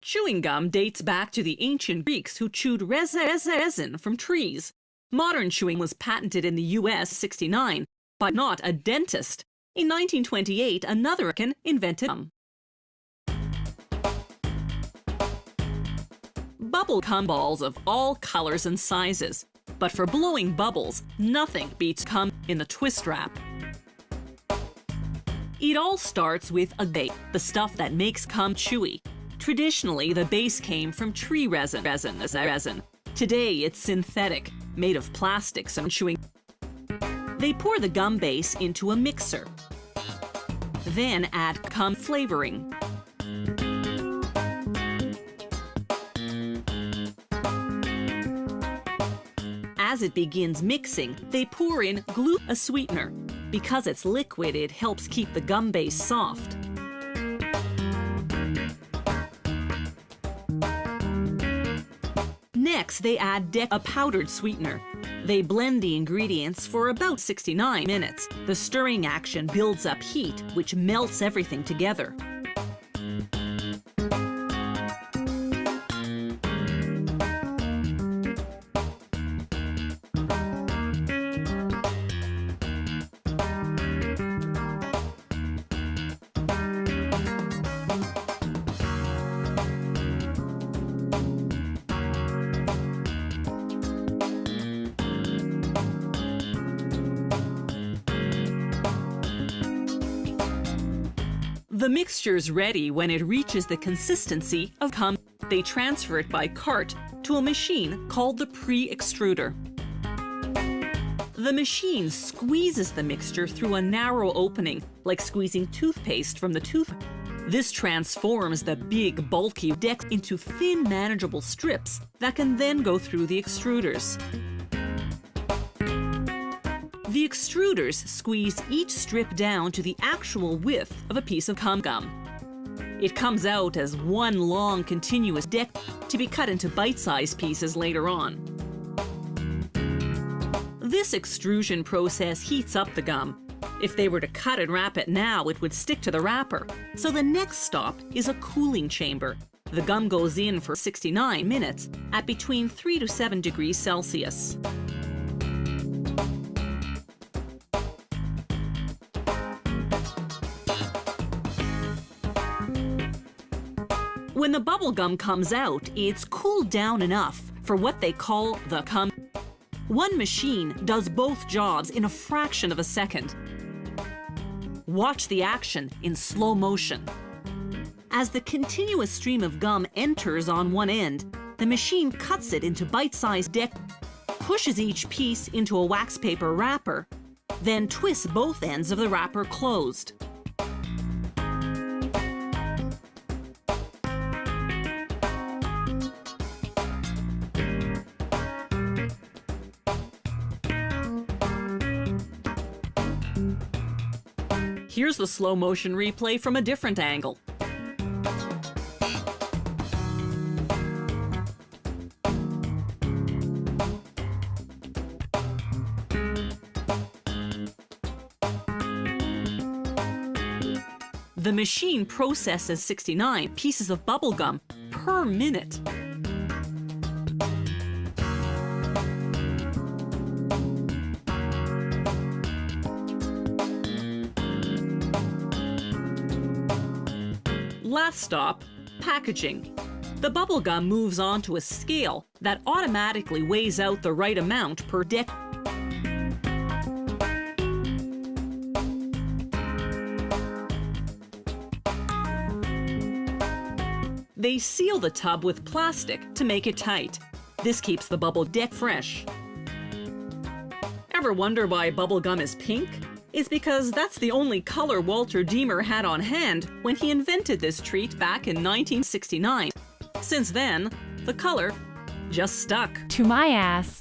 Chewing gum dates back to the ancient Greeks who chewed resin from trees. Modern chewing was patented in the US '69 by not a dentist. In 1928, another American invented gum. Bubblegum balls of all colors and sizes. But for blowing bubbles, nothing beats gum in the twist wrap. It all starts with a base, the stuff that makes gum chewy. Traditionally, the base came from tree resin. Today, it's synthetic, made of plastics and chewing. They pour the gum base into a mixer. Then add gum flavoring. As it begins mixing, they pour in glue, a sweetener. Because it's liquid, it helps keep the gum base soft. Next, they add a powdered sweetener. They blend the ingredients for about 69 minutes. The stirring action builds up heat, which melts everything together. The mixture's ready when it reaches the consistency of gum. They transfer it by cart to a machine called the pre-extruder. The machine squeezes the mixture through a narrow opening, like squeezing toothpaste from the tooth. This transforms the big, bulky deck into thin, manageable strips that can then go through the extruders. The extruders squeeze each strip down to the actual width of a piece of gum. It comes out as one long, continuous deck to be cut into bite-sized pieces later on. This extrusion process heats up the gum. If they were to cut and wrap it now, it would stick to the wrapper. So the next stop is a cooling chamber. The gum goes in for 69 minutes at between 3 to 7 degrees Celsius. When the bubble gum comes out, it's cooled down enough for what they call the gum. One machine does both jobs in a fraction of a second. Watch the action in slow motion. As the continuous stream of gum enters on one end, the machine cuts it into bite-sized decks, pushes each piece into a wax paper wrapper, then twists both ends of the wrapper closed. Here's the slow motion replay from a different angle. The machine processes 69 pieces of bubble gum per minute. Last stop, packaging. The bubble gum moves on to a scale that automatically weighs out the right amount per deck. They seal the tub with plastic to make it tight. This keeps the bubble deck fresh. Ever wonder why bubble gum is pink? It's because that's the only color Walter Deemer had on hand when he invented this treat back in 1969. Since then, the color just stuck. To my ass.